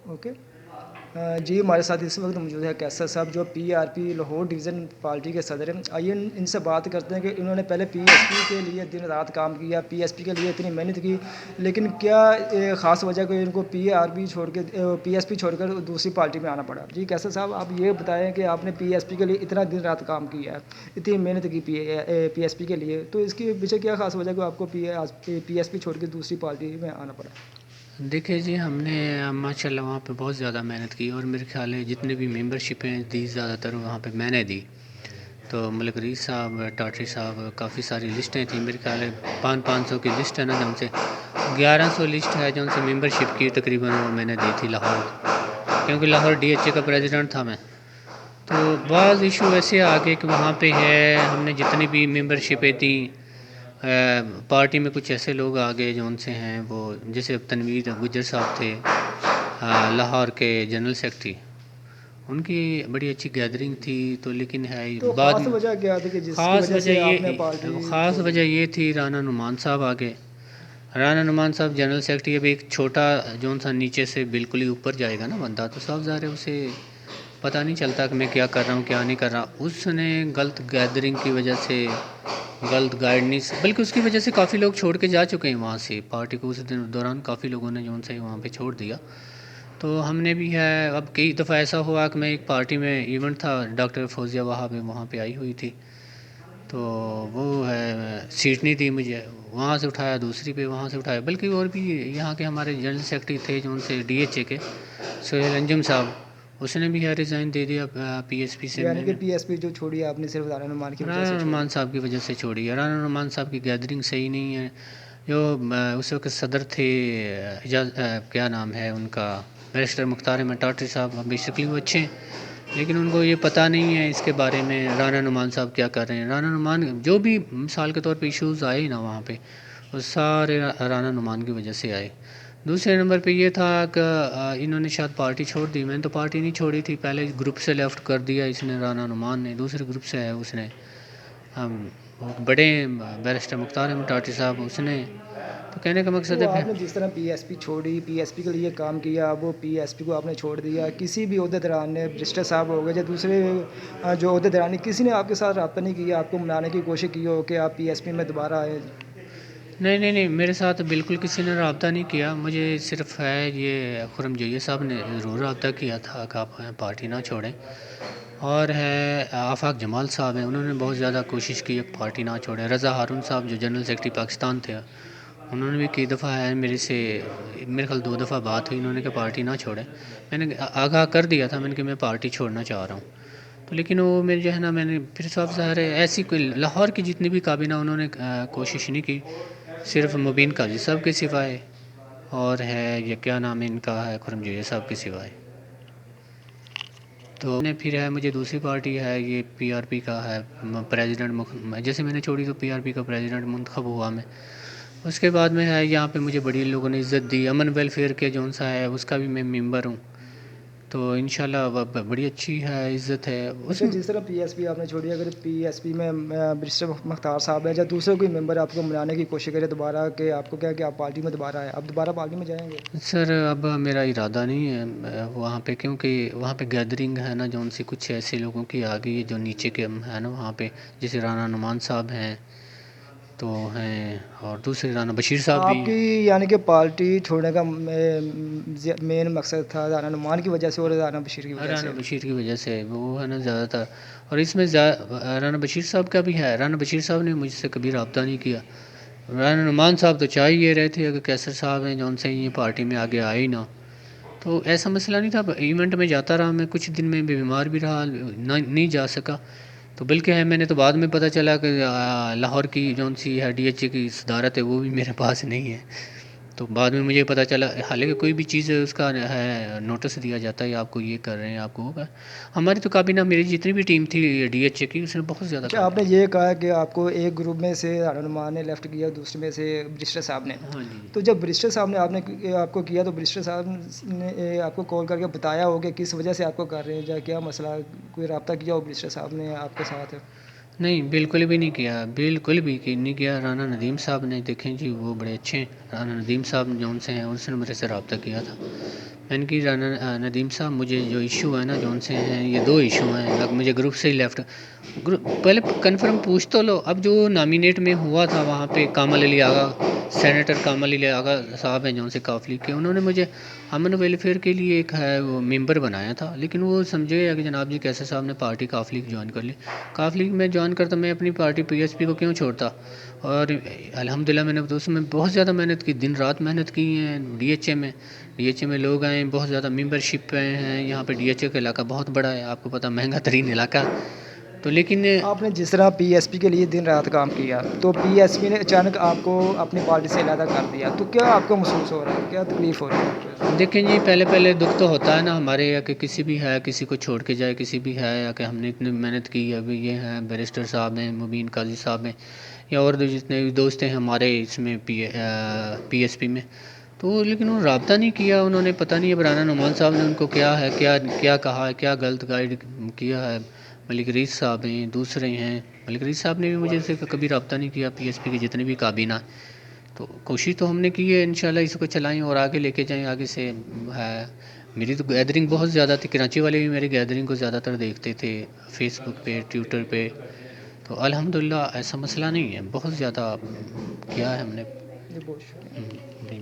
Okay جی ہمارے ساتھ اس وقت موجود ہے کیسر صاحب جو P R P Lahore division party کے صدر ہیں. آئیے ان سے بات کرتے ہیں کہ انہوں نے پہلے پی ایس پی کے لیے دن رات کام کیا, پی ایس پی کے لیے اتنی محنت کی, لیکن کیا خاص وجہ کہ ان کو پی آر پی چھوڑ کے پی ایس پی چھوڑ کر دوسری پارٹی میں آنا پڑا. جی کیسر صاحب آپ یہ بتائیں کہ آپ نے پی ایس پی کے لیے اتنا دن رات کام کیا ہے, اتنی محنت کی پی ایس پی کے لیے, تو اس کے پیچھے کیا خاص وجہ کہ آپ کو پی ایس پی چھوڑ کے دوسری پارٹی میں آنا پڑا؟ دیکھیں جی, ہم نے ماشاء اللہ وہاں پہ بہت زیادہ محنت کی, اور میرے خیال ہے جتنے بھی ممبر شپیں دی زیادہ تر وہاں پہ میں نے دی. تو ملک ریس صاحب, ٹاٹری صاحب, کافی ساری لسٹیں تھیں. میرے خیال ہے 500 کی لسٹ ہے نا, جن سے 1100 لسٹ ہے جو ان سے ممبر شپ کی تقریباً وہ میں نے دی تھی لاہور, کیونکہ لاہور ڈی ایچ اے کا پریزیڈنٹ تھا میں. تو بعض ایشو ایسے آگے کہ وہاں پہ ہے ہم نے جتنی بھی ممبر شپیں تھیں پارٹی میں کچھ ایسے لوگ آگے جو ان سے ہیں, وہ جیسے تنویر گجر صاحب تھے لاہور کے جنرل سیکرٹری, ان کی بڑی اچھی گیدرنگ تھی. تو لیکن ہے تو بعد خاص وجہ کیا تھی کہ جس کی خاص وجہ وجہ سے آپ نے یہ پارٹی خاص چھوڑی؟ وجہ یہ تھی رانا نعمان صاحب آگے. رانا نعمان صاحب جنرل سیکرٹری, اب ایک چھوٹا جو سا نیچے سے بالکل ہی اوپر جائے گا نا بندہ, تو صاف ظاہر ہے اسے پتہ نہیں چلتا کہ میں کیا کر رہا ہوں کیا نہیں کر رہا. اس نے غلط گیدرنگ کی وجہ سے, غلط گائیڈنس, بلکہ اس کی وجہ سے کافی لوگ چھوڑ کے جا چکے ہیں وہاں سے پارٹی کو. اس دوران کافی لوگوں نے جو سے وہاں پہ چھوڑ دیا. تو ہم نے بھی ہے, اب کئی دفعہ ایسا ہوا کہ میں ایک پارٹی میں ایونٹ تھا, ڈاکٹر فوزیہ وہاں پہ وہاں پہ آئی ہوئی تھی, تو وہ ہے سیٹ نہیں تھی مجھے, وہاں سے اٹھایا دوسری پہ, وہاں سے اٹھایا. بلکہ اور بھی یہاں کے ہمارے جنرل سیکرٹری تھے جو ان سے ڈی ایچ اے کے سہیل انجم صاحب, اس نے بھی ریزائن دے دیا پی ایس پی سے. یعنی میں کہ نے پی ایس پی جو چھوڑی آپ نے صرف رانا نعمان کی وجہ سے رانا چھوڑی؟ نعمان صاحب کی وجہ سے چھوڑی ہے. رانا نعمان صاحب کی گیدرنگ صحیح نہیں ہے. جو اس وقت صدر تھے کیا نام ہے ان کا, بیرسٹر مختار احمد ٹاٹری صاحب, بیسکلی وہ اچھے ہیں, لیکن ان کو یہ پتہ نہیں ہے اس کے بارے میں رانا نعمان صاحب کیا کر رہے ہیں. رانا نعمان جو بھی مثال کے طور پہ ایشوز آئے نا وہاں پہ, وہ سارے رانا نعمان کی وجہ سے آئے. دوسرے نمبر پہ یہ تھا کہ انہوں نے شاید پارٹی چھوڑ دی. میں نے تو پارٹی نہیں چھوڑی تھی, پہلے گروپ سے لیفٹ کر دیا اس نے, رانا نعمان نے. دوسرے گروپ سے ہے اس نے, بڑے بیرسٹر مختار احمد ٹاٹری صاحب, اس نے. تو کہنے کا مقصد تو ہے آپ نے جس طرح پی ایس پی چھوڑی, پی ایس پی کے لیے کام کیا, وہ پی ایس پی کو آپ نے چھوڑ دیا, کسی بھی عہدیدار نے, برسٹر صاحب ہو گئے یا دوسرے جو عہدیدار نے, کسی نے آپ کے ساتھ رابطہ نہیں کیا, آپ کو منانے کی کوشش کی ہو کہ آپ پی ایس پی میں دوبارہ آئیں؟ نہیں, میرے ساتھ بالکل کسی نے رابطہ نہیں کیا. مجھے صرف ہے یہ خرم جویہ صاحب نے ضرور رابطہ کیا تھا کہ آپ پارٹی نہ چھوڑیں, اور ہے آفاق جمال صاحب ہیں, انہوں نے بہت زیادہ کوشش کی ایک پارٹی نہ چھوڑیں. رضا ہارون صاحب جو جنرل سیکرٹری پاکستان تھے, انہوں نے بھی کئی دفعہ ہے میرے سے, میرے خیال 2 دفعہ بات ہوئی, انہوں نے کہا پارٹی نہ چھوڑیں. میں نے آگاہ کر دیا تھا, میں نے کہ میں پارٹی چھوڑنا چاہ رہا ہوں. تو لیکن وہ میرے جو ہے نا, میں نے پھر صاف ظاہر ہے ایسی کوئی لاہور کی جتنی بھی کابینہ انہوں نے کوشش نہیں کی, صرف مبین قاضی صاحب کے سوائے, اور ہے یہ کیا نام ہے ان کا ہے خرم جویہ صاحب کے سوائے. تو نے پھر ہے مجھے دوسری پارٹی ہے یہ پی آر پی کا ہے پریزیڈنٹ, جیسے میں نے چھوڑی تو پی آر پی کا پریزیڈنٹ منتخب ہوا میں. اس کے بعد میں ہے یہاں پہ مجھے بڑی لوگوں نے عزت دی. امن ویلفیئر کے جو سا ہے اس کا بھی میں ممبر ہوں, تو انشاءاللہ بڑی اچھی ہے, عزت ہے اس اچھا, میں. جس طرح پی ایس پی آپ نے چھوڑی, اگر پی ایس پی میں برسٹر مختار صاحب ہے یا دوسرے کوئی ممبر آپ کو منانے کی کوشش کرے دوبارہ کہ آپ کو کیا کہ آپ پارٹی میں دوبارہ آئے, آپ دوبارہ پارٹی میں جائیں گے؟ سر اب میرا ارادہ نہیں ہے وہاں پہ, کیونکہ وہاں پہ گیدرنگ ہے نا جو ان سے کچھ ایسے لوگوں کی آ گئی ہے جو نیچے کے ہے نا وہاں پہ, جیسے رانا نعمان صاحب ہیں تو ہیں, اور دوسرے رانا بشیر صاحب بھی آپ کی ہیں. یعنی کہ پارٹی چھوڑنے کا مین مقصد تھا رانا نعمان کی وجہ سے اور رانا بشیر کی وجہ رانا سے؟ بشیر کی وجہ سے وہ ہے نا زیادہ تر, اور اس میں رانا بشیر صاحب کا بھی ہے. رانا بشیر صاحب نے مجھ سے کبھی رابطہ نہیں کیا. رانا نعمان صاحب تو چاہ ہی رہے تھے, اگر کیسر صاحب ہیں جو ان سے یہ پارٹی میں آگے آئے ہی نہ, تو ایسا مسئلہ نہیں تھا. ایونٹ میں جاتا رہا, میں کچھ دن میں بیمار بھی رہا, نہیں جا سکا. تو بلکہ ہے میں نے تو بعد میں پتہ چلا کہ لاہور کی جون سی ہے ڈی ایچ اے کی صدارت ہے وہ بھی میرے پاس نہیں ہے. تو بعد میں مجھے پتہ چلا, حالانکہ کوئی بھی چیز اس کا ہے نوٹس دیا جاتا ہے آپ کو یہ کر رہے ہیں, آپ کو وہ ہماری تو کابینہ میری جتنی بھی ٹیم تھی ڈی ایچ اے کی, اس نے بہت زیادہ اچھا, کام آپ نے کیا. یہ کہا کہ آپ کو ایک گروپ میں سے رانا نعمان نے لیفٹ کیا, دوسرے میں سے برسٹر صاحب نے, ہاں جی. تو جب برسٹر صاحب نے آپ کو کیا تو برسٹر صاحب نے آپ کو کال کر کے بتایا ہو کہ کس وجہ سے آپ کو کر رہے ہیں, یا کیا مسئلہ, کوئی رابطہ کیا ہو برسٹر صاحب نے آپ کے ساتھ؟ نہیں, بالکل بھی نہیں کیا, بالکل بھی نہیں کیا. رانا ندیم صاحب نے, دیکھیں جی وہ بڑے اچھے ہیں, رانا ندیم صاحب جو ان سے ہیں, ان سے میرے سے رابطہ کیا تھا. میں نے کہ رانا ندیم صاحب مجھے جو ایشو ہے نا جو ان سے ہیں یہ 2 ایشو ہیں، اب مجھے گروپ سے ہی لیفٹ پہلے کنفرم پوچھ تو لو. اب جو نامینیٹ میں ہوا تھا وہاں پہ کامل علی آغا، سینیٹر کامل علی آغا صاحب ہیں جو ان سے کافلی کے، انہوں نے مجھے امن ویلفیئر کے لیے ایک ہے وہ ممبر بنایا تھا، لیکن وہ سمجھے کہ جناب جی کیسر صاحب نے پارٹی کافلی جوائن کر لی. کافلی میں جوائن کرتا میں اپنی پارٹی پی ایس پی کو کیوں چھوڑتا. اور الحمدللہ میں نے اس میں بہت زیادہ محنت کی، دن رات محنت کی ہیں. ڈی ایچ اے میں لوگ آئے ہیں، بہت زیادہ ممبرشپ پہ ہیں. یہاں پہ ڈی ایچ اے کا علاقہ بہت بڑا ہے، آپ کو پتہ مہنگا ترین علاقہ. تو لیکن آپ نے جس طرح پی ایس پی کے لیے دن رات کام کیا تو پی ایس پی نے اچانک آپ کو اپنی پارٹی سے علیحدہ کر دیا، تو کیا آپ کو محسوس ہو رہا ہے، کیا تکلیف ہو رہی ہے؟ دیکھیں جی پہلے دکھ تو ہوتا ہے نا ہمارے، یا کہ کسی بھی ہے کسی کو چھوڑ کے جائے، کسی بھی ہے یا کہ ہم نے اتنی محنت کی. ابھی یہ ہیں بیرسٹر صاحب ہیں، مبین قاضی صاحب ہیں، یا اور جتنے بھی دوست ہیں ہمارے اس میں پی ایس پی میں. تو لیکن انہوں نے رابطہ نہیں کیا. انہوں نے پتہ نہیں اب رانا نعمان صاحب نے ان کو کیا ہے کیا کہا ہے، کیا غلط گائیڈ کیا ہے. ملک ریس صاحب ہیں، دوسرے ہیں. ملک ریس صاحب نے بھی مجھے سے کبھی رابطہ نہیں کیا. پی ایس پی کے جتنے بھی کابینہ، تو کوشش تو ہم نے کی ہے انشاءاللہ اس کو چلائیں اور آگے لے کے جائیں. آگے سے ہے میری تو گیدرنگ بہت زیادہ تھی، کراچی والے بھی میری گیدرنگ کو زیادہ تر دیکھتے تھے فیس بک پہ، ٹویٹر پہ. تو الحمدللہ ایسا مسئلہ نہیں ہے، بہت زیادہ کیا ہے ہم نے. جی بہت شکریہ. نہیں